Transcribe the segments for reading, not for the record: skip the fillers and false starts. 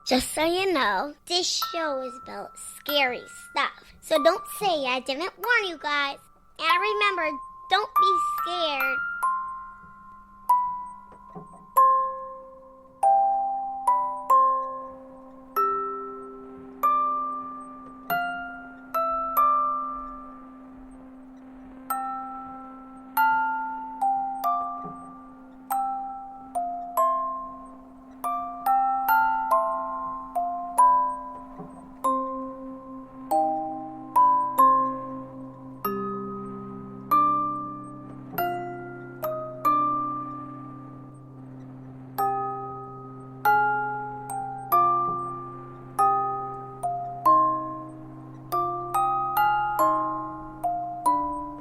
Just so you know, this show is about scary stuff. So don't say I didn't warn you guys. And remember, don't be scared.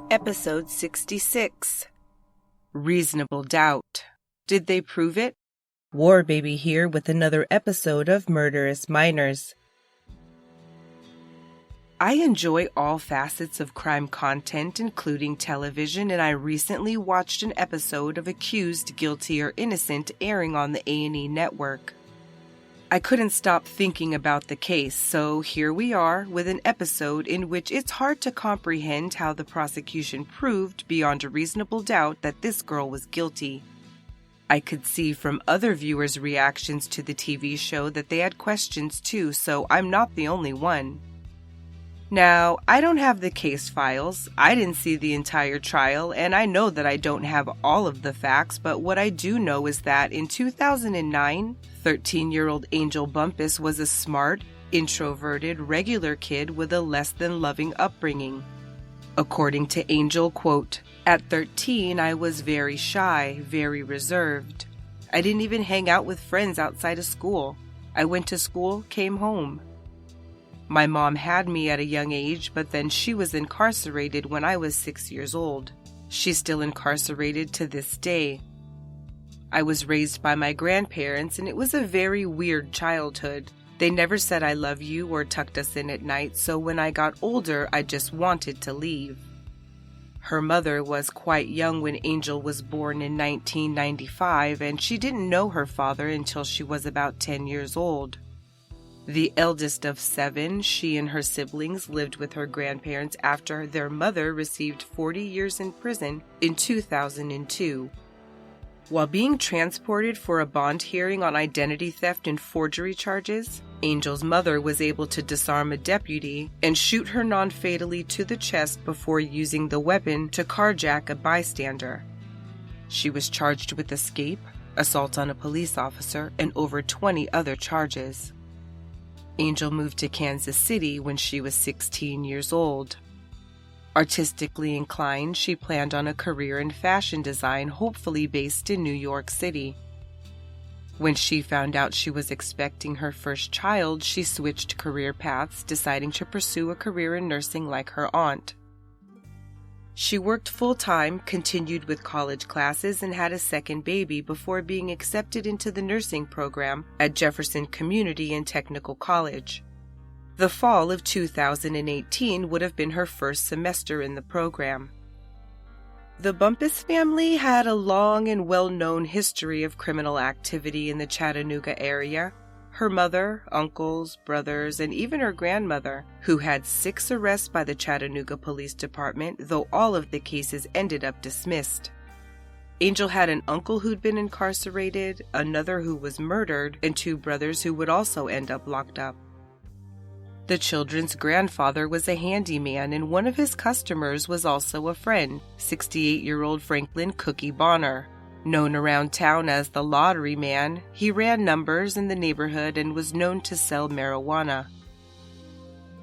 Episode 66. Reasonable Doubt. Did they prove it? War Baby here with another episode of Murderous Minors. I enjoy all facets of crime content, including television, and I recently watched an episode of Accused, Guilty, or Innocent airing on the A&E network. I couldn't stop thinking about the case, so here we are with an episode in which it's hard to comprehend how the prosecution proved beyond a reasonable doubt that this girl was guilty. I could see from other viewers' reactions to the TV show that they had questions too, so I'm not the only one. Now, I don't have the case files, I didn't see the entire trial, and I know that I don't have all of the facts, but what I do know is that in 2009, 13-year-old Angel Bumpass was a smart, introverted, regular kid with a less-than-loving upbringing. According to Angel, quote, "At 13, I was very shy, very reserved. I didn't even hang out with friends outside of school. I went to school, came home. My mom had me at a young age, but then she was incarcerated when I was 6 years old. She's still incarcerated to this day. I was raised by my grandparents, and it was a very weird childhood. They never said I love you or tucked us in at night, so when I got older, I just wanted to leave." Her mother was quite young when Angel was born in 1995, and she didn't know her father until she was about 10 years old. The eldest of 7, she and her siblings lived with her grandparents after their mother received 40 years in prison in 2002. While being transported for a bond hearing on identity theft and forgery charges, Angel's mother was able to disarm a deputy and shoot her non-fatally to the chest before using the weapon to carjack a bystander. She was charged with escape, assault on a police officer, and over 20 other charges. Angel moved to Kansas City when she was 16 years old. Artistically inclined, she planned on a career in fashion design, hopefully based in New York City. When she found out she was expecting her first child, she switched career paths, deciding to pursue a career in nursing like her aunt. She worked full-time, continued with college classes, and had a second baby before being accepted into the nursing program at Jefferson Community and Technical College. The fall of 2018 would have been her first semester in the program. The Bumpass family had a long and well-known history of criminal activity in the Chattanooga area. Her mother, uncles, brothers, and even her grandmother, who had 6 arrests by the Chattanooga Police Department, though all of the cases ended up dismissed. Angel had an uncle who'd been incarcerated, another who was murdered, and 2 brothers who would also end up locked up. The children's grandfather was a handyman, and one of his customers was also a friend, 68-year-old Franklin Cookie Bonner. Known around town as the Lottery Man, he ran numbers in the neighborhood and was known to sell marijuana.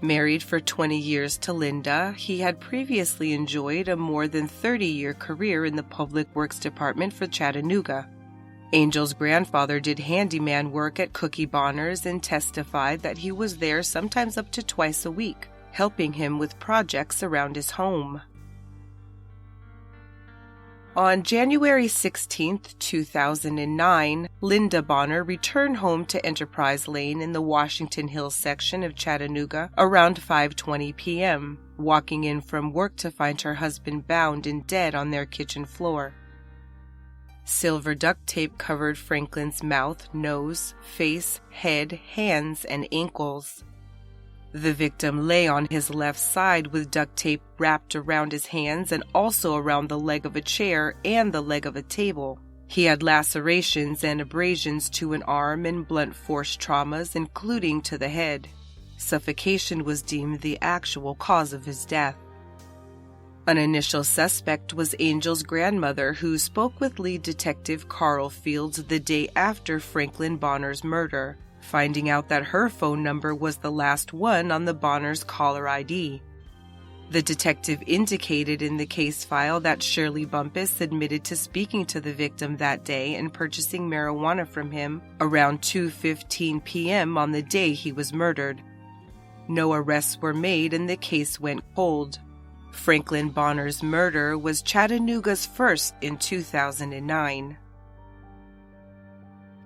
Married for 20 years to Linda, he had previously enjoyed a more than 30-year career in the Public Works Department for Chattanooga. Angel's grandfather did handyman work at Cookie Bonner's and testified that he was there sometimes up to twice a week, helping him with projects around his home. On January 16, 2009, Linda Bonner returned home to Enterprise Lane in the Washington Hills section of Chattanooga around 5:20 p.m., walking in from work to find her husband bound and dead on their kitchen floor. Silver duct tape covered Franklin's mouth, nose, face, head, hands, and ankles. The victim lay on his left side with duct tape wrapped around his hands and also around the leg of a chair and the leg of a table. He had lacerations and abrasions to an arm and blunt force traumas, including to the head. Suffocation was deemed the actual cause of his death. An initial suspect was Angel's grandmother, who spoke with lead detective Carl Fields the day after Franklin Bonner's murder, finding out that her phone number was the last one on the Bonner's caller ID. The detective indicated in the case file that Shirley Bumpass admitted to speaking to the victim that day and purchasing marijuana from him around 2:15 p.m. on the day he was murdered. No arrests were made and the case went cold. Franklin Bonner's murder was Chattanooga's first in 2009.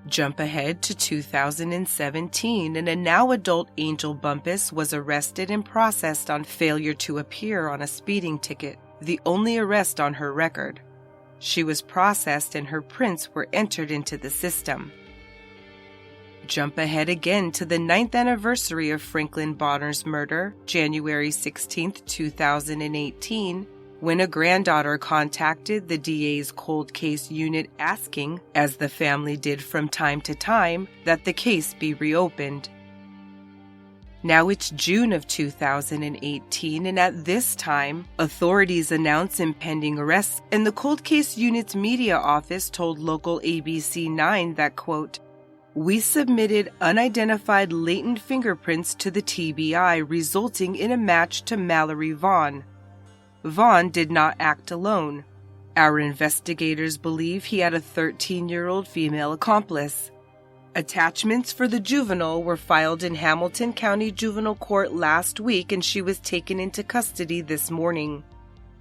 Jump ahead to 2017, and a now-adult Angel Bumpass was arrested and processed on failure to appear on a speeding ticket, the only arrest on her record. She was processed and her prints were entered into the system. Jump ahead again to the 9th anniversary of Franklin Bonner's murder, January 16, 2018, when a granddaughter contacted the DA's cold case unit asking, as the family did from time to time, that the case be reopened. Now it's June of 2018, and at this time, authorities announce impending arrests, and the cold case unit's media office told local ABC 9 that, quote, "We submitted unidentified latent fingerprints to the TBI, resulting in a match to Mallory Vaughn. Vaughn did not act alone. Our investigators believe he had a 13-year-old female accomplice. Attachments for the juvenile were filed in Hamilton County Juvenile Court last week, and she was taken into custody this morning.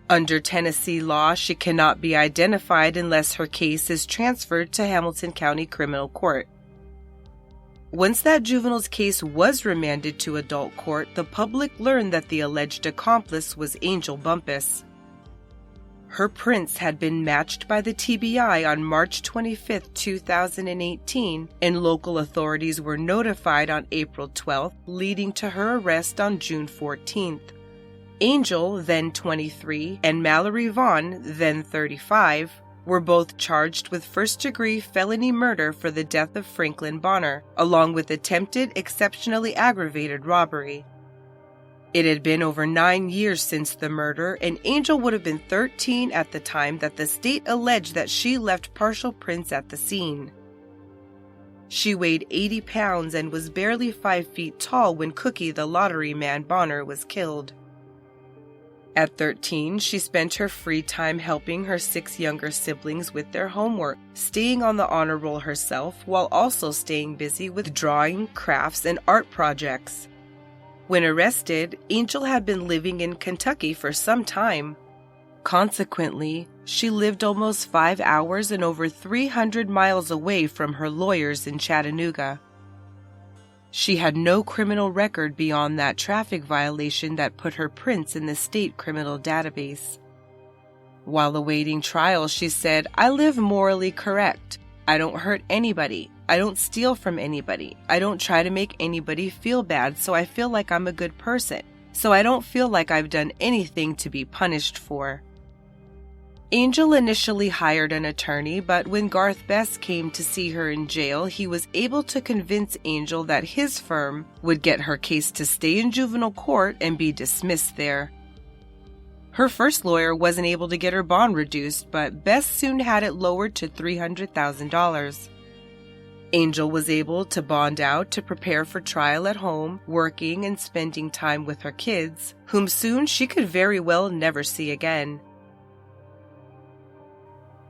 Under Tennessee law, she cannot be identified unless her case is transferred to Hamilton County Criminal Court." Once that juvenile's case was remanded to adult court, the public learned that the alleged accomplice was Angel Bumpass. Her prints had been matched by the TBI on March 25, 2018, and local authorities were notified on April 12, leading to her arrest on June 14. Angel, then 23, and Mallory Vaughn, then 35, were both charged with first-degree felony murder for the death of Franklin Bonner, along with attempted exceptionally aggravated robbery. It had been over 9 years since the murder, and Angel would have been 13 at the time that the state alleged that she left partial prints at the scene. She weighed 80 pounds and was barely 5 feet tall when Cookie the lottery man Bonner was killed. At 13, she spent her free time helping her 6 younger siblings with their homework, staying on the honor roll herself while also staying busy with drawing, crafts, and art projects. When arrested, Angel had been living in Kentucky for some time. Consequently, she lived almost 5 hours and over 300 miles away from her lawyers in Chattanooga. She had no criminal record beyond that traffic violation that put her prints in the state criminal database. While awaiting trial, she said, "I live morally correct. I don't hurt anybody. I don't steal from anybody. I don't try to make anybody feel bad, so I feel like I'm a good person. So I don't feel like I've done anything to be punished for." Angel initially hired an attorney, but when Garth Best came to see her in jail, he was able to convince Angel that his firm would get her case to stay in juvenile court and be dismissed there. Her first lawyer wasn't able to get her bond reduced, but Best soon had it lowered to $300,000. Angel was able to bond out to prepare for trial at home, working and spending time with her kids, whom soon she could very well never see again.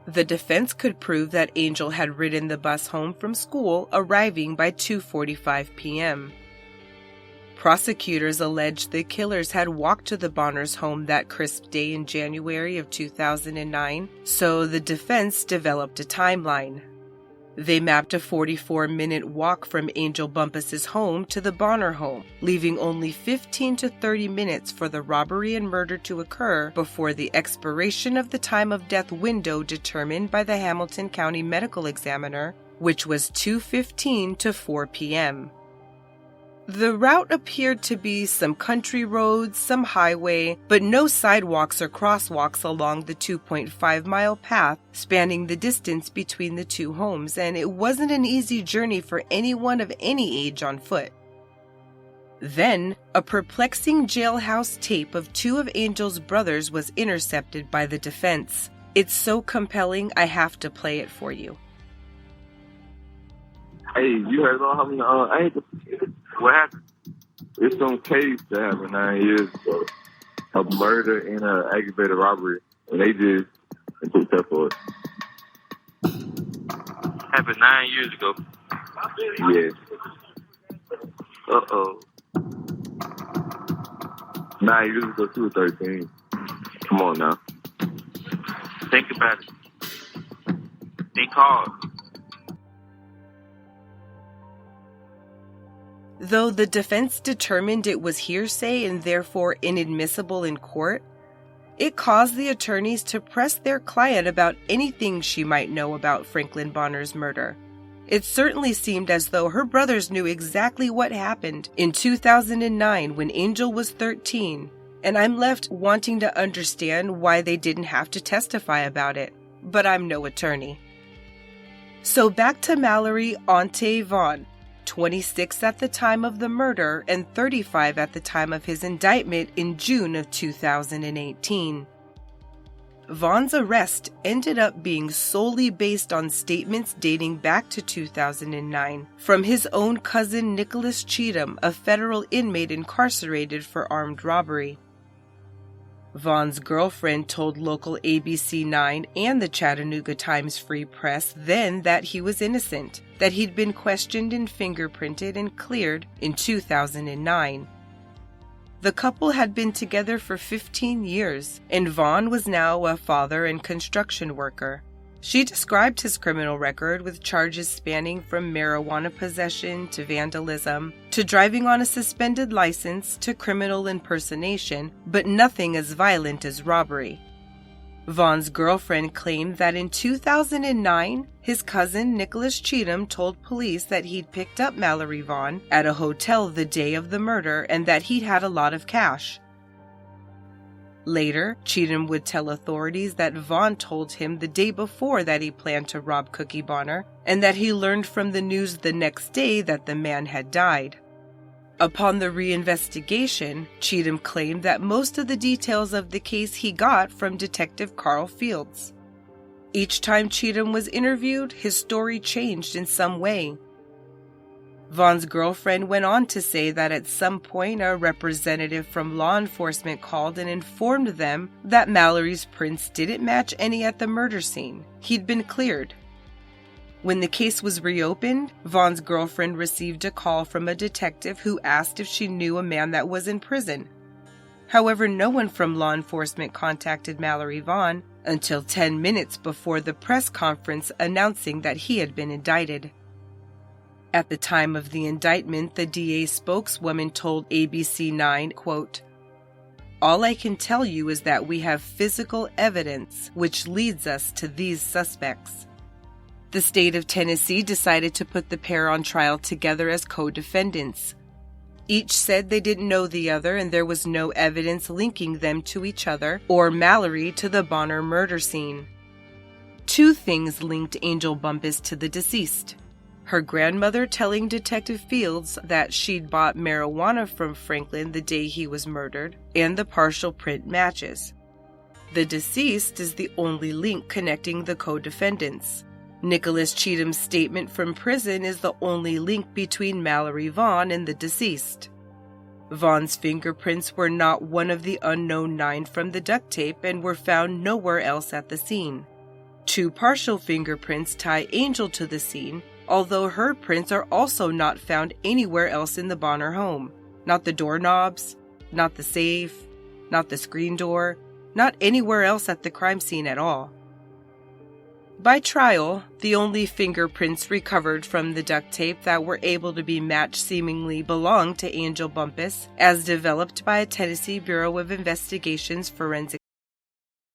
The defense could prove that Angel had ridden the bus home from school, arriving by 2:45 p.m. Prosecutors alleged the killers had walked to the Bonners' home that crisp day in January of 2009, so the defense developed a timeline. They mapped a 44-minute walk from Angel Bumpass's home to the Bonner home, leaving only 15 to 30 minutes for the robbery and murder to occur before the expiration of the time of death window determined by the Hamilton County Medical Examiner, which was 2:15 to 4 p.m. The route appeared to be some country roads, some highway, but no sidewalks or crosswalks along the 2.5-mile path spanning the distance between the two homes, and it wasn't an easy journey for anyone of any age on foot. Then, a perplexing jailhouse tape of two of Angel's brothers was intercepted by the defense. It's so compelling, I have to play it for you. Hey, you heard about how what happened? It's some case that happened 9 years ago. A murder and an aggravated robbery. And they just took that for it. Happened 9 years ago. Yes. Uh-oh. 9 years ago, 2 or 13. Come on now. Think about it. They called. Though the defense determined it was hearsay and therefore inadmissible in court, it caused the attorneys to press their client about anything she might know about Franklin Bonner's murder. It certainly seemed as though her brothers knew exactly what happened in 2009 when Angel was 13, and I'm left wanting to understand why they didn't have to testify about it. But I'm no attorney. So back to Mallory Auntie Vaughn, 26 at the time of the murder and 35 at the time of his indictment in June of 2018. Vaughn's arrest ended up being solely based on statements dating back to 2009 from his own cousin Nicholas Cheatham, a federal inmate incarcerated for armed robbery. Vaughn's girlfriend told local ABC 9 and the Chattanooga Times Free Press then that he was innocent, that he'd been questioned and fingerprinted and cleared in 2009. The couple had been together for 15 years, and Vaughn was now a father and construction worker. She described his criminal record with charges spanning from marijuana possession to vandalism, to driving on a suspended license to criminal impersonation, but nothing as violent as robbery. Vaughn's girlfriend claimed that in 2009, his cousin Nicholas Cheatham told police that he'd picked up Mallory Vaughn at a hotel the day of the murder and that he'd had a lot of cash. Later, Cheatham would tell authorities that Vaughn told him the day before that he planned to rob Cookie Bonner, and that he learned from the news the next day that the man had died. Upon the reinvestigation, Cheatham claimed that most of the details of the case he got from Detective Carl Fields. Each time Cheatham was interviewed, his story changed in some way. Vaughn's girlfriend went on to say that at some point a representative from law enforcement called and informed them that Mallory's prints didn't match any at the murder scene. He'd been cleared. When the case was reopened, Vaughn's girlfriend received a call from a detective who asked if she knew a man that was in prison. However, no one from law enforcement contacted Mallory Vaughn until 10 minutes before the press conference announcing that he had been indicted. At the time of the indictment, the DA spokeswoman told ABC 9, quote, "All I can tell you is that we have physical evidence which leads us to these suspects." The state of Tennessee decided to put the pair on trial together as co-defendants. Each said they didn't know the other and there was no evidence linking them to each other or Mallory to the Bonner murder scene. Two things linked Angel Bumpass to the deceased: her grandmother telling Detective Fields that she'd bought marijuana from Franklin the day he was murdered, and the partial print matches. The deceased is the only link connecting the co-defendants. Nicholas Cheatham's statement from prison is the only link between Mallory Vaughn and the deceased. Vaughn's fingerprints were not one of the unknown 9 from the duct tape and were found nowhere else at the scene. Two partial fingerprints tie Angel to the scene, although her prints are also not found anywhere else in the Bonner home. Not the doorknobs, not the safe, not the screen door, not anywhere else at the crime scene at all. By trial, the only fingerprints recovered from the duct tape that were able to be matched seemingly belonged to Angel Bumpass, as developed by a Tennessee Bureau of Investigation's forensic